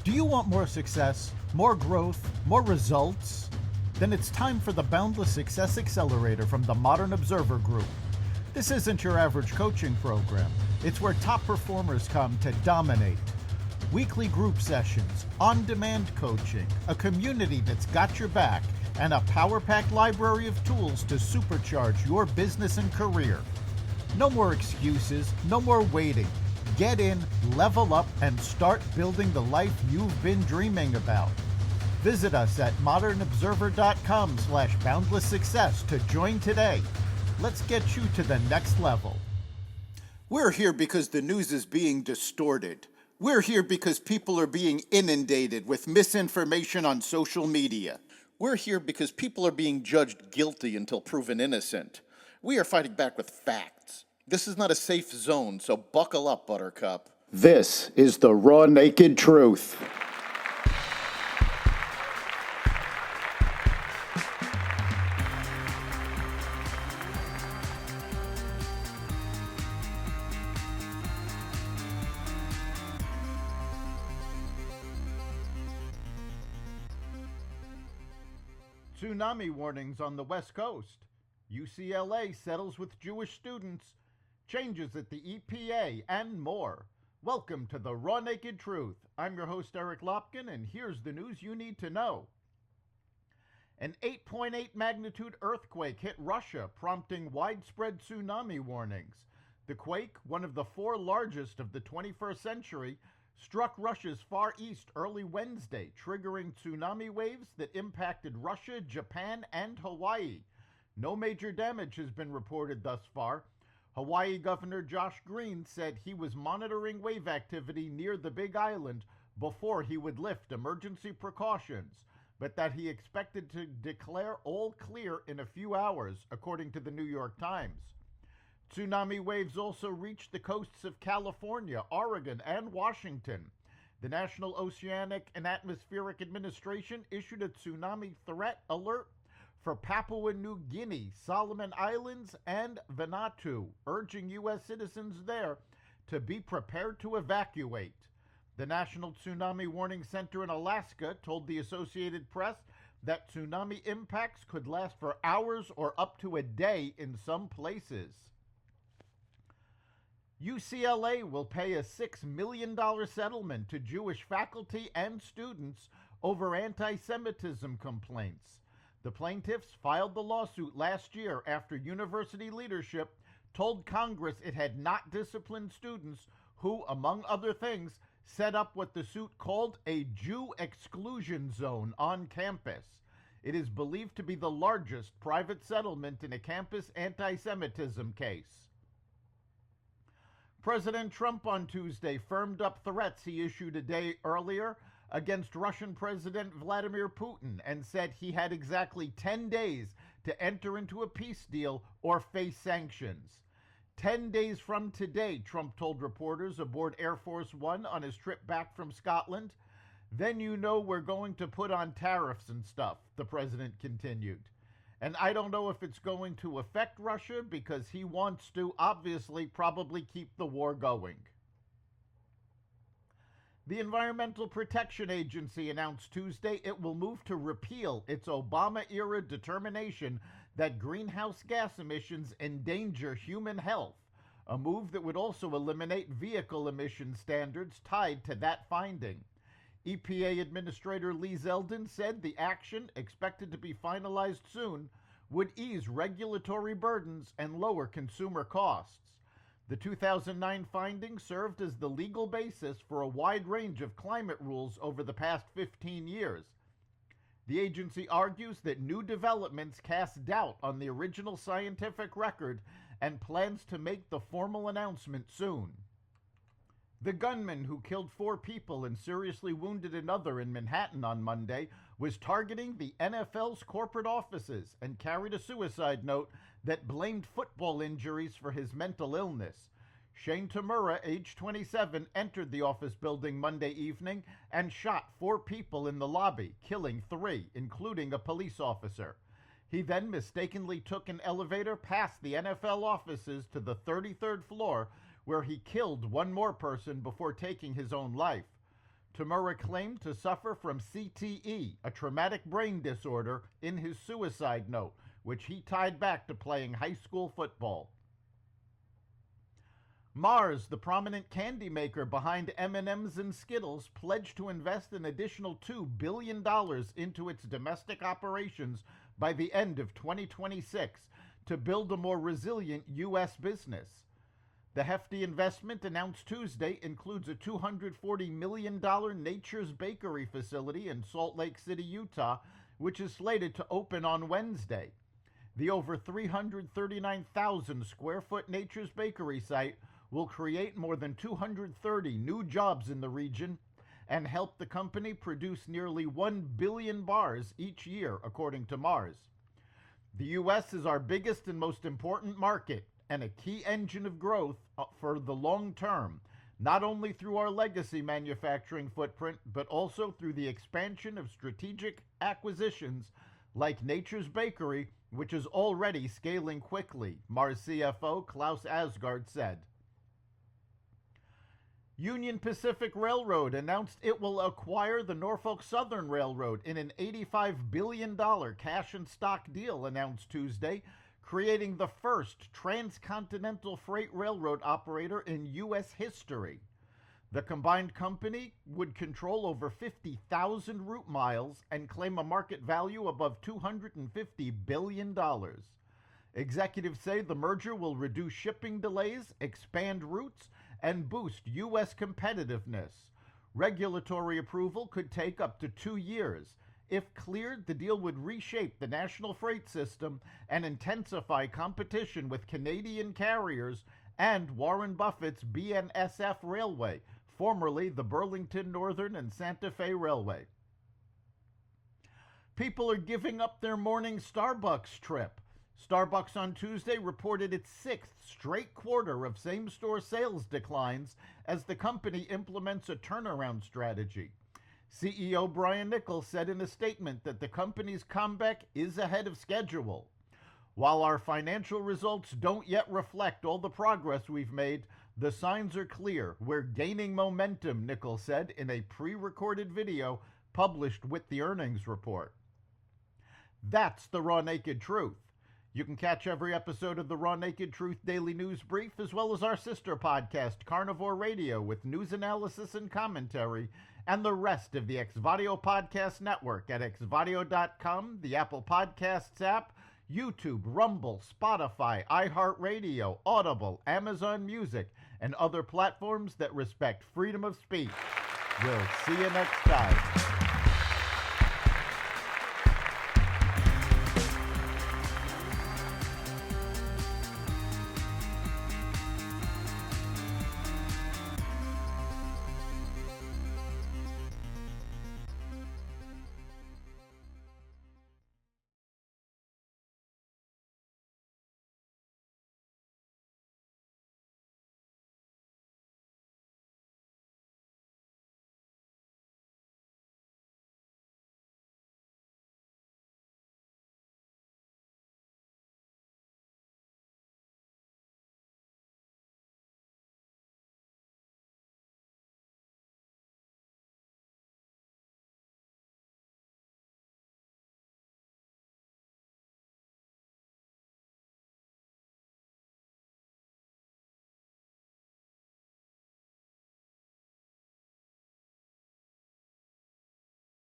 Do you want more success, more growth, more results? Then it's time for the Boundless Success Accelerator from the Modern Observer Group. This isn't your average coaching program. It's where top performers come to dominate. Weekly group sessions, on-demand coaching, a community that's got your back, and a power-packed library of tools to supercharge your business and career. No more excuses, no more waiting. Get in, level up, and start building the life you've been dreaming about. Visit us at modernobserver.com/boundlesssuccess to join today. Let's get you to the next level. We're here because the news is being distorted. We're here because people are being inundated with misinformation on social media. We're here because people are being judged guilty until proven innocent. We are fighting back with facts. This is not a safe zone, so buckle up, Buttercup. This is the raw, naked truth. Tsunami warnings on the West Coast. UCLA settles with Jewish students. Changes at the EPA and more. Welcome to the Raw Naked Truth. I'm your host Eric Lopkin, and here's the news you need to know. An 8.8 magnitude earthquake hit Russia, prompting widespread tsunami warnings. The quake, one of the four largest of the 21st century, struck Russia's Far East early Wednesday, triggering tsunami waves that impacted Russia, Japan, and Hawaii. No major damage has been reported thus far. Hawaii Governor Josh Green said he was monitoring wave activity near the Big Island before he would lift emergency precautions, but that he expected to declare all clear in a few hours, according to the New York Times. Tsunami waves also reached the coasts of California, Oregon, and Washington. The National Oceanic and Atmospheric Administration issued a tsunami threat alert for Papua New Guinea, Solomon Islands, and Vanuatu, urging U.S. citizens there to be prepared to evacuate. The National Tsunami Warning Center in Alaska told the Associated Press that tsunami impacts could last for hours or up to a day in some places. UCLA will pay a $6 million settlement to Jewish faculty and students over anti-Semitism complaints. The plaintiffs filed the lawsuit last year after university leadership told Congress it had not disciplined students who, among other things, set up what the suit called a Jew exclusion zone on campus. It is believed to be the largest private settlement in a campus anti-Semitism case. President Trump on Tuesday firmed up threats he issued a day earlier against Russian President Vladimir Putin and said he had exactly 10 days to enter into a peace deal or face sanctions. 10 days from today, Trump told reporters aboard Air Force One on his trip back from Scotland. Then you know we're going to put on tariffs and stuff, the president continued. And I don't know if it's going to affect Russia because he wants to, obviously, probably keep the war going. The Environmental Protection Agency announced Tuesday it will move to repeal its Obama-era determination that greenhouse gas emissions endanger human health, a move that would also eliminate vehicle emission standards tied to that finding. EPA Administrator Lee Zeldin said the action, expected to be finalized soon, would ease regulatory burdens and lower consumer costs. The 2009 findings served as the legal basis for a wide range of climate rules over the past 15 years. The agency argues that new developments cast doubt on the original scientific record and plans to make the formal announcement soon. The gunman who killed 4 people and seriously wounded another in Manhattan on Monday was targeting the NFL's corporate offices and carried a suicide note that blamed football injuries for his mental illness. Shane Tamura, age 27, entered the office building Monday evening and shot 4 people in the lobby, killing 3, including a police officer. He then mistakenly took an elevator past the NFL offices to the 33rd floor, where he killed 1 more person before taking his own life. Tamura claimed to suffer from CTE, a traumatic brain disorder, in his suicide note, which he tied back to playing high school football. Mars, the prominent candy maker behind M&M's and Skittles, pledged to invest an additional $2 billion into its domestic operations by the end of 2026 to build a more resilient U.S. business. The hefty investment announced Tuesday includes a $240 million Nature's Bakery facility in Salt Lake City, Utah, which is slated to open on Wednesday. The over 339,000 square foot Nature's Bakery site will create more than 230 new jobs in the region and help the company produce nearly 1 billion bars each year, according to Mars. The U.S. is our biggest and most important market and a key engine of growth for the long term, not only through our legacy manufacturing footprint, but also through the expansion of strategic acquisitions like Nature's Bakery, which is already scaling quickly, Mars CFO Klaus Asgard said. Union Pacific Railroad announced it will acquire the Norfolk Southern Railroad in an $85 billion cash and stock deal announced Tuesday, creating the first transcontinental freight railroad operator in U.S. history. The combined company would control over 50,000 route miles and claim a market value above $250 billion. Executives say the merger will reduce shipping delays, expand routes, and boost U.S. competitiveness. Regulatory approval could take up to 2 years. If cleared, the deal would reshape the national freight system and intensify competition with Canadian carriers and Warren Buffett's BNSF Railway, formerly the Burlington Northern and Santa Fe Railway. People are giving up their morning Starbucks trip. Starbucks on Tuesday reported its 6th straight quarter of same-store sales declines as the company implements a turnaround strategy. CEO Brian Nichols said in a statement that the company's comeback is ahead of schedule. While our financial results don't yet reflect all the progress we've made, the signs are clear. We're gaining momentum, Nichols said in a pre-recorded video published with the earnings report. That's the Raw Naked Truth. You can catch every episode of the Raw Naked Truth Daily News Brief, as well as our sister podcast, Carnivore Radio, with news analysis and commentary, and the rest of the Xvadio Podcast Network at xvadio.com, the Apple Podcasts app, YouTube, Rumble, Spotify, iHeartRadio, Audible, Amazon Music, and other platforms that respect freedom of speech. We'll see you next time.